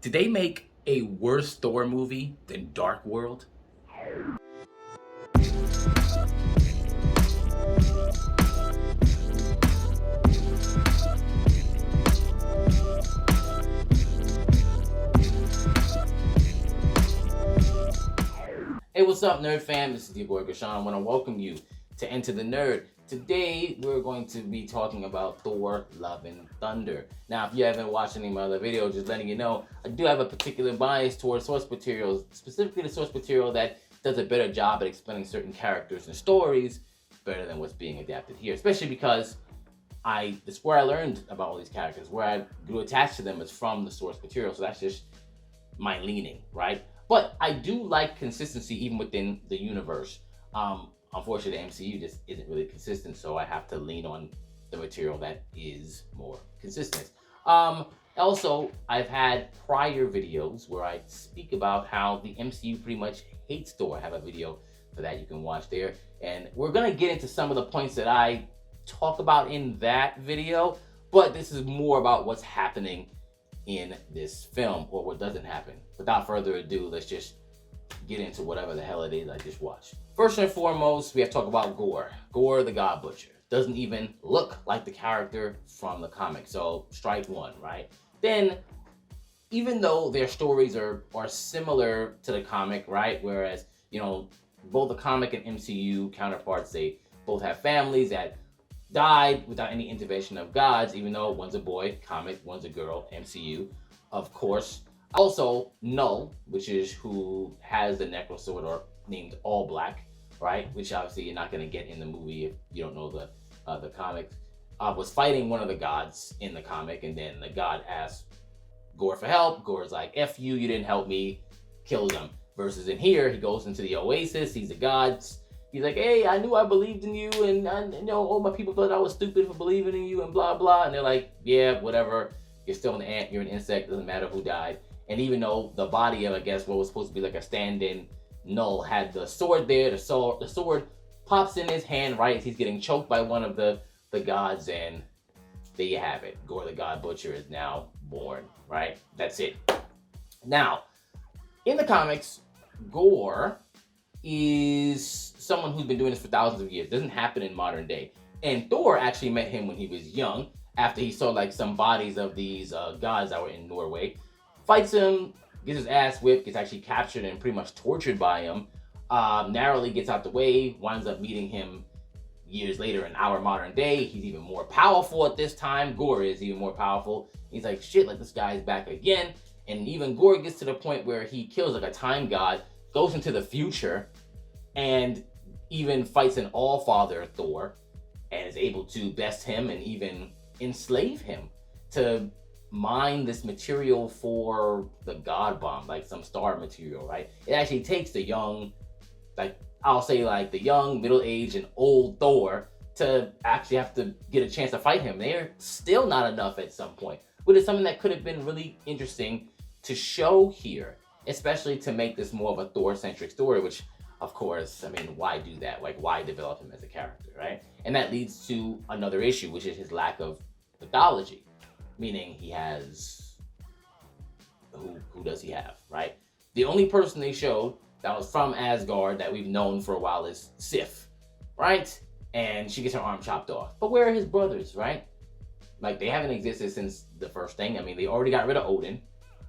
Did they make a worse Thor movie than Dark World? Hey, what's up, Nerd fam? This is your boy Gashawn. I want to welcome you to Enter the Nerd. Today, we're going to be talking about Thor, Love and Thunder. Now, if you haven't watched any of my other videos, just letting you know, I do have a particular bias towards source materials, specifically the source material that does a better job at explaining certain characters and stories better than what's being adapted here, especially because it's where I learned about all these characters, where I grew attached to them is from the source material, so that's just my leaning, right? But I do like consistency even within the universe. Unfortunately, the MCU just isn't really consistent, so I have to lean on the material that is more consistent. Also, I've had prior videos where I speak about how the MCU pretty much hates Thor. I have a video for that you can watch there. And we're going to get into some of the points that I talk about in that video, but this is more about what's happening in this film, or what doesn't happen. Without further ado, let's just get into whatever the hell it is I just watched. First and foremost, we have to talk about Gore. Gore the God Butcher. Doesn't even look like the character from the comic, so strike one, right? Then, even though their stories are similar to the comic, right? Whereas, both the comic and MCU counterparts, they both have families that died without any intervention of gods, even though one's a boy, comic, one's a girl, MCU, of course. Also, Null, which is who has the Necrosword, or named All Black, right? Which obviously you're not going to get in the movie if you don't know the comics. Was fighting one of the gods in the comic, and then the god asks Gore for help. Gore's like, F you, you didn't help me, kills him. Versus in here, he goes into the Oasis, he's the gods. He's like, hey, I knew I believed in you, and all my people thought I was stupid for believing in you, and blah, blah. And they're like, yeah, whatever. You're still an ant, you're an insect, doesn't matter who died. And even though the body of, I guess, what was supposed to be like a stand-in Null had the sword there, the sword pops in his hand right as he's getting choked by one of the gods, and there you have it. Gore the God Butcher is now born, right? That's it. Now, in the comics, Gore is someone who's been doing this for thousands of years. It doesn't happen in modern day. And Thor actually met him when he was young, after he saw like some bodies of these gods that were in Norway. Fights him, gets his ass whipped, gets actually captured and pretty much tortured by him. Narrowly gets out the way, winds up meeting him years later in our modern day. He's even more powerful at this time. Gore is even more powerful. He's like, shit, like this guy's back again. And even Gore gets to the point where he kills like a time god, goes into the future, and even fights an All-Father Thor, and is able to best him and even enslave him to mine this material for the God Bomb, like some star material, right? It actually takes the young, the young, middle-aged, and old Thor to actually have to get a chance to fight him. They're still not enough at some point, but it's something that could have been really interesting to show here, especially to make this more of a Thor-centric story, which, of course, I mean, why do that? Like, why develop him as a character, right? And that leads to another issue, which is his lack of mythology, meaning he has, who does he have, right? The only person they showed that was from Asgard that we've known for a while is Sif, right? And she gets her arm chopped off. But where are his brothers, right? Like, they haven't existed since the first thing. I mean, they already got rid of Odin.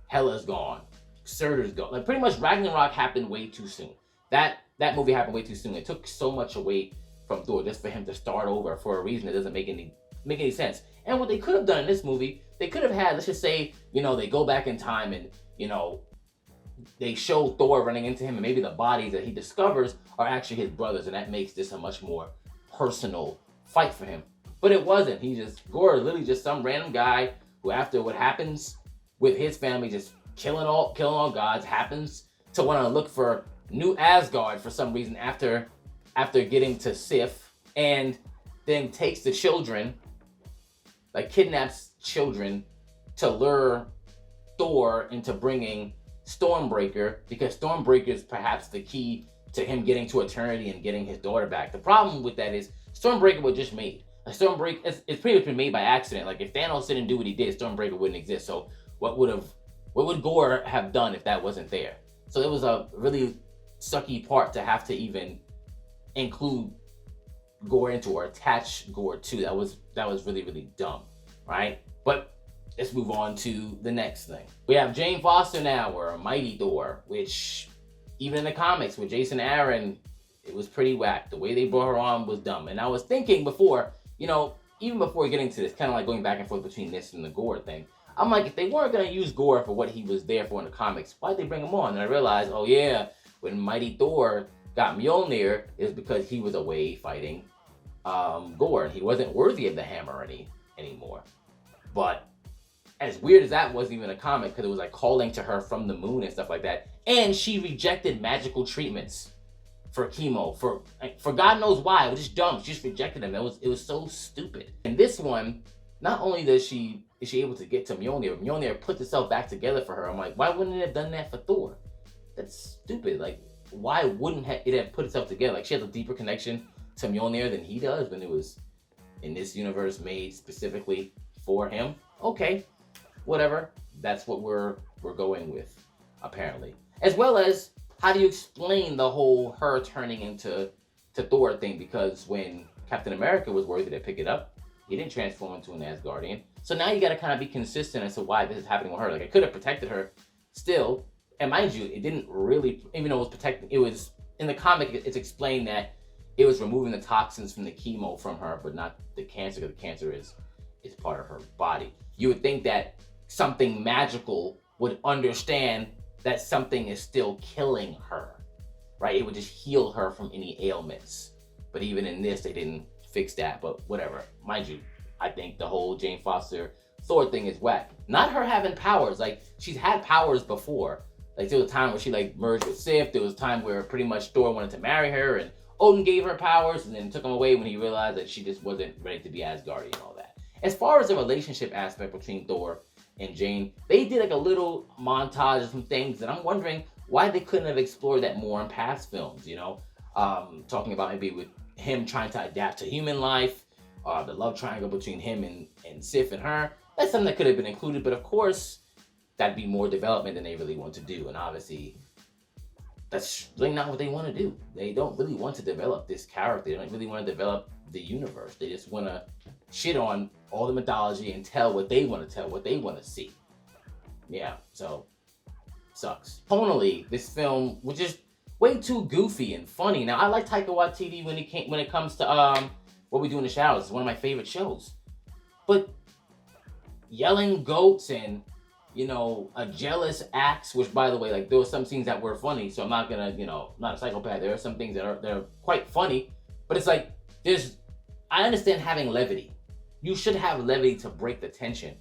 Hela's gone. Surtur's gone. Like, pretty much Ragnarok happened way too soon. That movie happened way too soon. It took so much away from Thor just for him to start over for a reason that doesn't make any sense. And what they could have done in this movie, they could have had, let's just say, they go back in time and, they show Thor running into him, and maybe the bodies that he discovers are actually his brothers, and that makes this a much more personal fight for him. But it wasn't. Gore is literally just some random guy who, after what happens with his family, just killing all gods, happens to want to look for New Asgard for some reason after getting to Sif, and then takes the children, like kidnaps children to lure Thor into bringing Stormbreaker, because Stormbreaker is perhaps the key to him getting to eternity and getting his daughter back. The problem with that is Stormbreaker was just made. A Stormbreaker, it's pretty much been made by accident. Like, if Thanos didn't do what he did, Stormbreaker wouldn't exist. So what would What would Gore have done if that wasn't there? So it was a really sucky part to have to even include Gore into or attach Gore to. That was really, really dumb, right? But let's move on to the next thing. We have Jane Foster now, or Mighty Thor, which even in the comics with Jason Aaron, it was pretty whack. The way they brought her on was dumb. And I was thinking before, even before getting to this, kind of like going back and forth between this and the Gore thing, I'm like, if they weren't going to use Gore for what he was there for in the comics, why'd they bring him on? And I realized, oh yeah, when Mighty Thor got Mjolnir, it was because he was away fighting Gore, and he wasn't worthy of the hammer anymore. But as weird as that was, even a comic, because it was like calling to her from the moon and stuff like that, and she rejected magical treatments for chemo for God knows why. It was just dumb. She just rejected them. It was so stupid. And this one, not only is she able to get to Mjolnir puts itself back together for her. I'm like, why wouldn't it have done that for Thor? That's stupid. Like, why wouldn't it have put itself together? Like, she has a deeper connection to Mjolnir than he does when it was in this universe made specifically for him. Okay, whatever. That's what we're going with, apparently. As well as, how do you explain the whole her turning into Thor thing? Because when Captain America was worthy to pick it up, he didn't transform into an Asgardian. So now you got to kind of be consistent as to why this is happening with her. Like, I could have protected her still. And mind you, it didn't really, even though it was protecting, it was, in the comic, it's explained that it was removing the toxins from the chemo from her, but not the cancer, because the cancer is part of her body. You would think that something magical would understand that something is still killing her, right? It would just heal her from any ailments. But even in this, they didn't fix that, but whatever. Mind you, I think the whole Jane Foster Thor thing is whack. Not her having powers. Like, she's had powers before. Like, there was a time where she, like, merged with Sif. There was a time where pretty much Thor wanted to marry her, and Odin gave her powers, and then took them away when he realized that she just wasn't ready to be Asgardian and all that. As far as the relationship aspect between Thor and Jane, they did like a little montage of some things, and I'm wondering why they couldn't have explored that more in past films, talking about maybe with him trying to adapt to human life, the love triangle between him and Sif and her. That's something that could have been included, but of course, that'd be more development than they really want to do, and obviously, that's really not what they want to do. They don't really want to develop this character. They don't really want to develop the universe. They just want to shit on all the mythology and tell what they want to tell, what they want to see. Yeah, so sucks. Tonally, this film was just way too goofy and funny. Now, I like Taika Waititi when it comes to What We Do in the Shadows. It's one of my favorite shows. But yelling goats and a jealous axe, which, by the way, like, there were some scenes that were funny, so I'm not gonna, not a psychopath. There are some things that are quite funny, but it's like, I understand having levity. You should have levity to break the tension.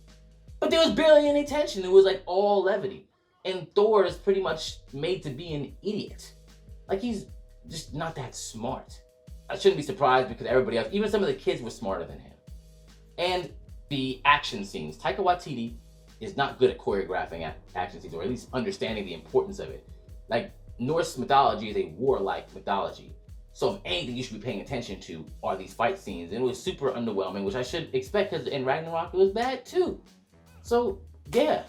But there was barely any tension. It was like all levity. And Thor is pretty much made to be an idiot. Like, he's just not that smart. I shouldn't be surprised because everybody else, even some of the kids, were smarter than him. And the action scenes. Taika Waititi is not good at choreographing action scenes, or at least understanding the importance of it. Like, Norse mythology is a warlike mythology. So if anything you should be paying attention to are these fight scenes. And it was super underwhelming, which I should expect because in Ragnarok it was bad too. So yeah.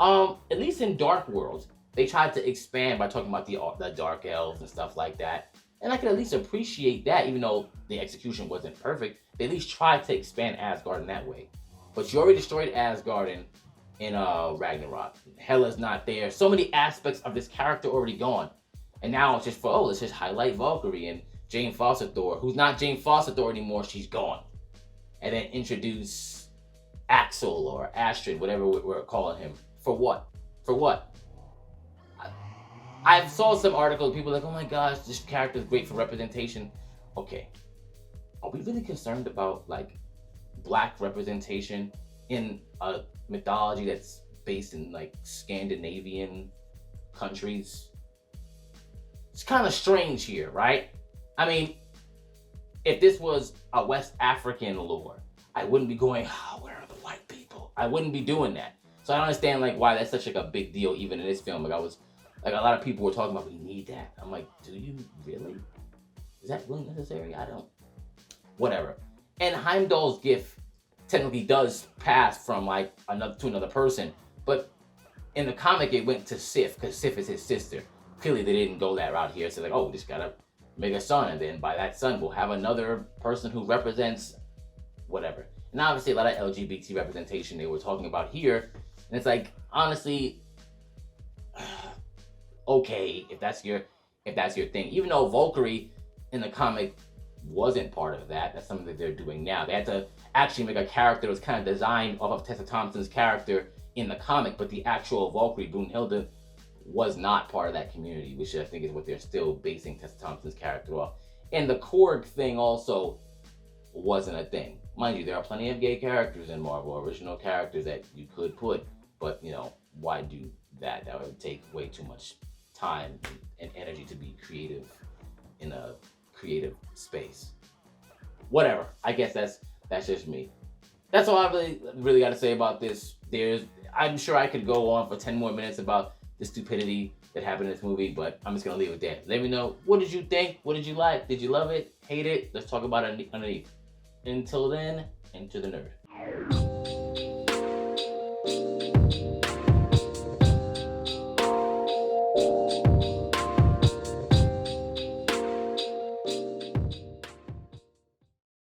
At least in Dark World, they tried to expand by talking about the Dark Elves and stuff like that. And I could at least appreciate that, even though the execution wasn't perfect. They at least tried to expand Asgard in that way. But you already destroyed Asgard in Ragnarok. Hela's not there. So many aspects of this character already gone. And now it's just let's just highlight Valkyrie and Jane Foster Thor, who's not Jane Foster Thor anymore, she's gone. And then introduce Axel or Astrid, whatever we're calling him. For what? For what? I saw some articles, people like, oh my gosh, this character is great for representation. Okay. Are we really concerned about, like, black representation in a mythology that's based in, like, Scandinavian countries? It's kind of strange here, right? I mean, if this was a West African lore, I wouldn't be going, where are the white people? I wouldn't be doing that. So I don't understand, like, why that's such, like, a big deal even in this film. Like, a lot of people were talking about, we need that. I'm like, do you really? Is that really necessary? I don't. Whatever. And Heimdall's gift technically does pass from, like, another to another person, but In the comic, it went to Sif because Sif is his sister. Clearly, they didn't go that route here. So like, oh, we just gotta make a son, and then by that son, we'll have another person who represents whatever. And obviously, a lot of LGBT representation they were talking about here, and it's like, honestly, okay, if that's your thing. Even though Valkyrie in the comic wasn't part of that, that's something that they're doing now. They had to actually make a character that was kind of designed off of Tessa Thompson's character in the comic, but the actual Valkyrie, Brunhilde, was not part of that community, which I think is what they're still basing Tessa Thompson's character off. And the Korg thing also wasn't a thing. Mind you, there are plenty of gay characters in Marvel, original characters that you could put, but you know, why do that? That would take way too much time and energy to be creative in a creative space. Whatever. I guess that's just me. That's all I really got to say about this. I'm sure I could go on for 10 more minutes about the stupidity that happened in this movie, but I'm just gonna leave it there. Let me know, what did you think? What did you like? Did you love it? Hate it? Let's talk about it underneath. Until then, into the nerd.